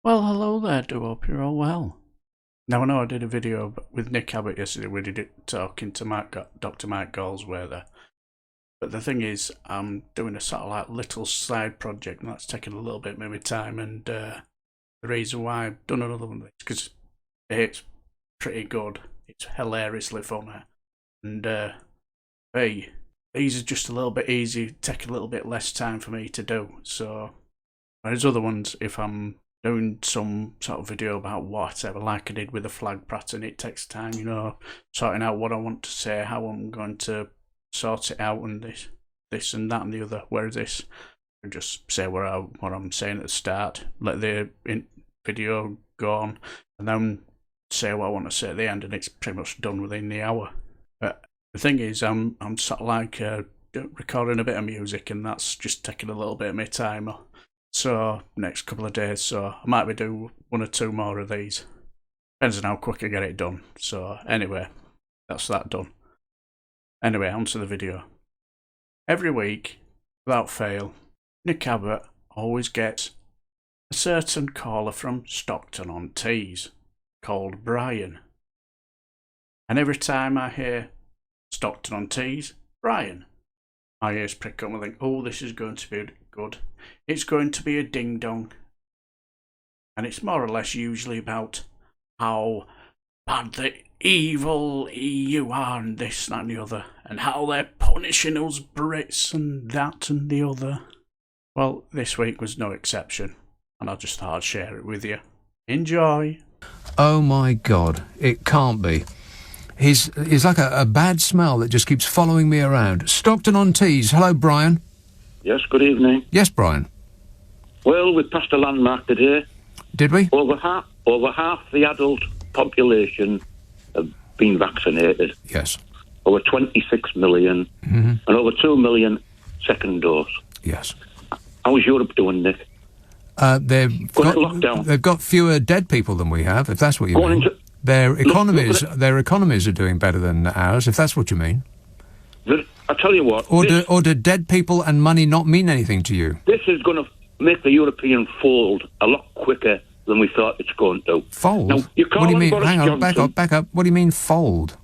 Well, hello there, do hope you're all well. Now, I know I did a video with Nick Abbot yesterday. We did it talking to Dr. Mike Galsworthy. But the thing is, I'm doing a sort of like little side project, and that's taking a little bit of my time. And the reason why I've done another one is because it's pretty good. It's hilariously funny. And hey, these are just a little bit easy, take a little bit less time for me to do. So, whereas other ones, if I'm doing some sort of video about whatever, like I did with the flag pattern, it takes time, sorting out what I want to say, how I'm going to sort it out, and this and that and the other. Whereas this, I just say what I'm saying at the start, let the video go on, and then say what I want to say at the end, and it's pretty much done within the hour. But the thing is, I'm sort of like recording a bit of music, and that's just taking a little bit of my time. So, next couple of days, so I might be do one or two more of these. Depends on how quick I get it done. So, anyway, that's that done. Anyway, on to the video. Every week, without fail, Nick Abbot always gets a certain caller from Stockton-on-Tees, called Brian. And every time I hear Stockton-on-Tees, Brian, my ears prick up and I think, oh, this is going to be good. It's going to be a ding-dong. And it's more or less usually about how bad the evil EU are and this, that and the other, and how they're punishing us Brits and that and the other. Well, this week was no exception, and I just thought I'd share it with you. Enjoy! Oh my God, it can't be. He's like a bad smell that just keeps following me around. Stockton-on-Tees, hello Brian. Yes, good evening. Yes, Brian. Well, we passed a landmark today. Did we? Over half the adult population have been vaccinated. Yes. Over 26 million, and over 2 million second dose. Yes. How is Europe doing, Nick? They've got fewer dead people than we have, if that's what you mean. Their economies are doing better than ours, if that's what you mean. I tell you what. Or do dead people and money not mean anything to you? This is going to make the European fold a lot quicker than we thought it's going to. Fold? Now, What do you mean? Hang on, back up. What do you mean fold?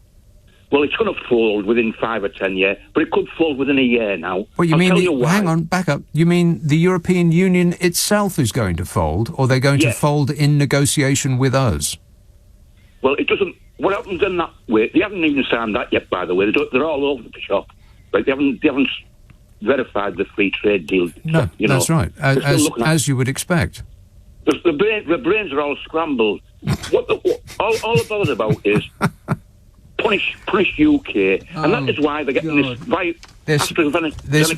Well, it's going to fold within 5 or 10 years, but it could fold within a year now. What you mean? Hang on, back up. You mean the European Union itself is going to fold, or they're going to fold in negotiation with us? Well, it doesn't. What happens in that way? They haven't even signed that yet, by the way. They're all over the shop. Right? They haven't verified the free trade deal. No, that's right. As you would expect. The brains are all scrambled. All about is punish UK, and that is why they're getting this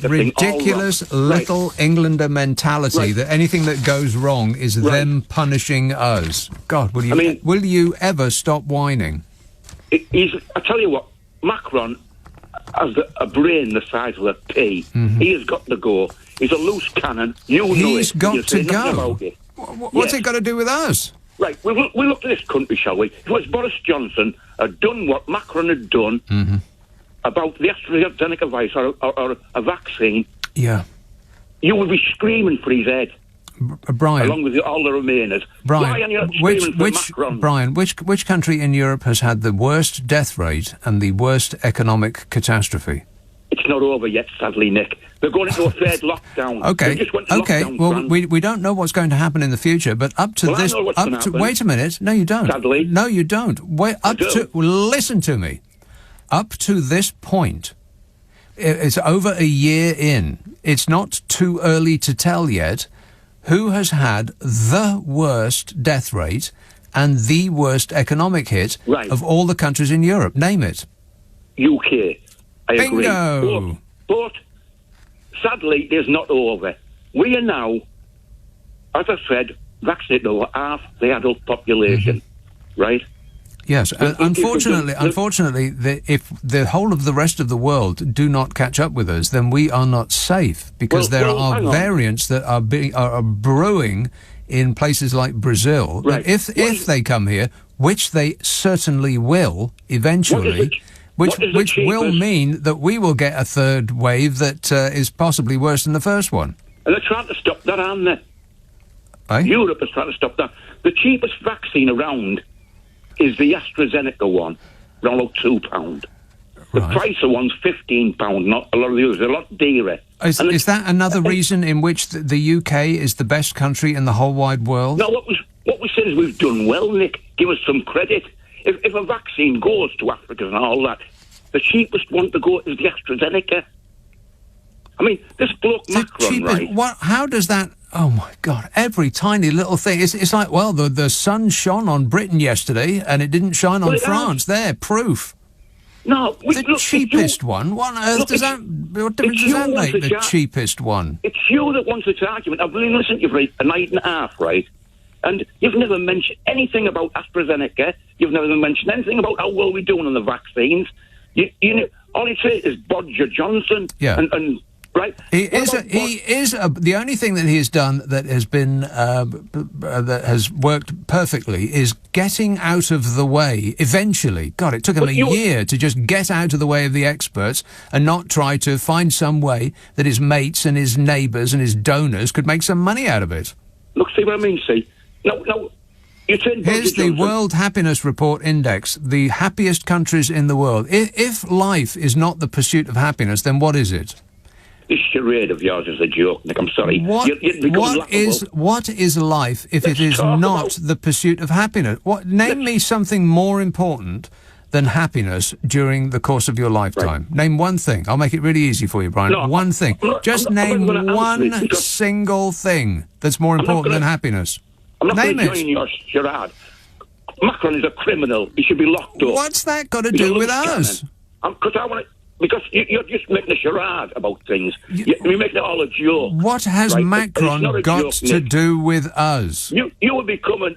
ridiculous little Englander mentality that anything that goes wrong is them punishing us. God, will you ever stop whining? I tell you what, Macron has a brain the size of a pea. He has got to go. He's a loose cannon. He's got to go. What's it got to do with us? Right, we look at this country, shall we? If it was Boris Johnson had done what Macron had done about the AstraZeneca virus or a vaccine, you would be screaming for his head. Brian, along with all the Remainers. Brian, why are you not screaming for Macron? Brian, which country in Europe has had the worst death rate and the worst economic catastrophe? It's not over yet, sadly, Nick. They're going into a third lockdown. Okay. Well, we don't know what's going to happen in the future, but up to this, wait a minute. No, you don't. Sadly, no, you don't. Listen to me. Up to this point, it's over a year in. It's not too early to tell yet who has had the worst death rate and the worst economic hit of all the countries in Europe. Name it. UK. I Bingo. Agree. But sadly, it's not over. We are now, as I said, vaccinated over half the adult population, right? Yes. Unfortunately, if the whole of the rest of the world do not catch up with us, then we are not safe because there are variants that are brewing in places like Brazil. Right. If they come here, which they certainly will eventually. Which will mean that we will get a third wave that is possibly worse than the first one. And they're trying to stop that, aren't they? Europe is trying to stop that. The cheapest vaccine around is the AstraZeneca one, around about £2. The price of one's £15. Not a lot of the others. They're a lot dearer. Is that another reason in which the UK is the best country in the whole wide world? No, what we said is we've done well, Nick. Give us some credit. If a vaccine goes to Africa and all that, the cheapest one to go is the AstraZeneca. I mean, this bloke Macron, right? How does that... Oh, my God. Every tiny little thing. It's like, well, the sun shone on Britain yesterday and it didn't shine on France. There, proof. No. The cheapest one? What on earth does that... What difference does that make, the cheapest one? It's you that wants this argument. I've been listening to you for a night and a half, right? And you've never mentioned anything about AstraZeneca. You've never mentioned anything about how well we're doing on the vaccines. You know, all you say is Bodger Johnson. Yeah. And right. The only thing that he has done that has been that has worked perfectly is getting out of the way eventually. God, it took him a year to just get out of the way of the experts and not try to find some way that his mates and his neighbours and his donors could make some money out of it. Look, see what I mean? See, no. Here's the World Happiness Report Index, the happiest countries in the world. If life is not the pursuit of happiness, then what is it? This charade of yours is a joke, Nick. I'm sorry. What is life if it is not the pursuit of happiness? Name me something more important than happiness during the course of your lifetime. Right. Name one thing. I'll make it really easy for you, Brian. No, one thing. Just name one single thing that's more important than happiness. I'm not going to join your charade. Macron is a criminal. He should be locked up. What's that got to do with us? Because you're just making a charade about things. You're making it all a joke. What has Macron got to do with us? You will become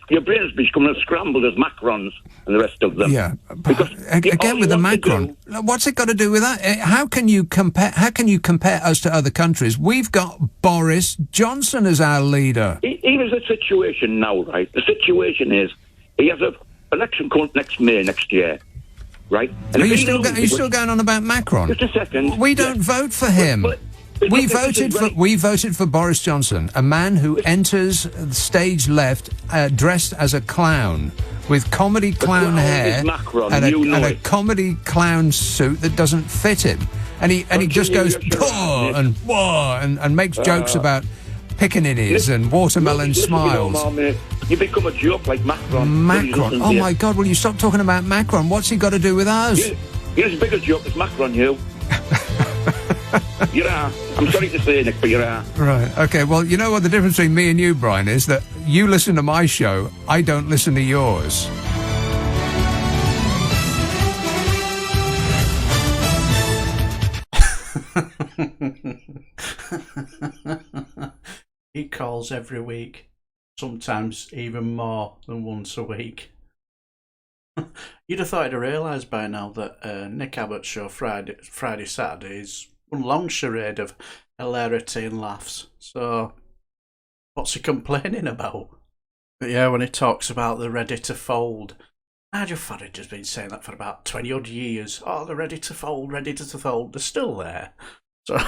your brain is becoming as scrambled as Macron's and the rest of them. Yeah, because again with the Macron, what's it got to do with that? How can you compare us to other countries? We've got Boris Johnson as our leader. Here's the situation now, right? The situation is he has an election coming next May next year, right? And are you still going on about Macron? Just a second. We don't vote for him. We voted for Boris Johnson, a man who enters stage left dressed as a clown with comedy clown hair and a comedy clown suit that doesn't fit him, and he just goes and makes jokes about pickaninnies and watermelon smiles. You become a joke like Macron. Macron. Oh my God! Will you stop talking about Macron? What's he got to do with us? You're as big a joke as Macron, you. You are. I'm sorry to say, Nick, but you are. Right. Okay. Well, you know what the difference between me and you, Brian, is that you listen to my show, I don't listen to yours. He calls every week, sometimes even more than once a week. You'd have thought I'd have realised by now that Nick Abbot's show Friday, Saturday is one long charade of hilarity and laughs. So, what's he complaining about? But yeah, when he talks about the ready to fold, I just thought he'd just been saying that for about 20 odd years. Oh, they're ready to fold, they're still there. So,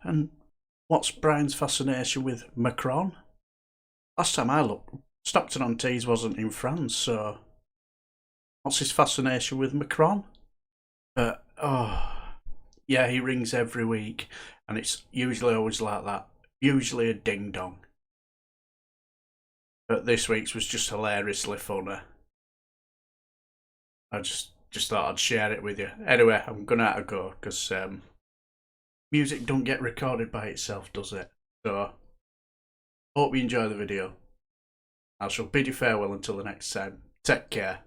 and what's Brian's fascination with Macron? Last time I looked, Stockton-on-Tees wasn't in France, so what's his fascination with Macron? But, yeah, he rings every week, and it's usually always like that. Usually a ding-dong. But this week's was just hilariously funny. I just thought I'd share it with you. Anyway, I'm going to have to go, because music don't get recorded by itself, does it? So, hope you enjoy the video. I shall bid you farewell until the next time. Take care.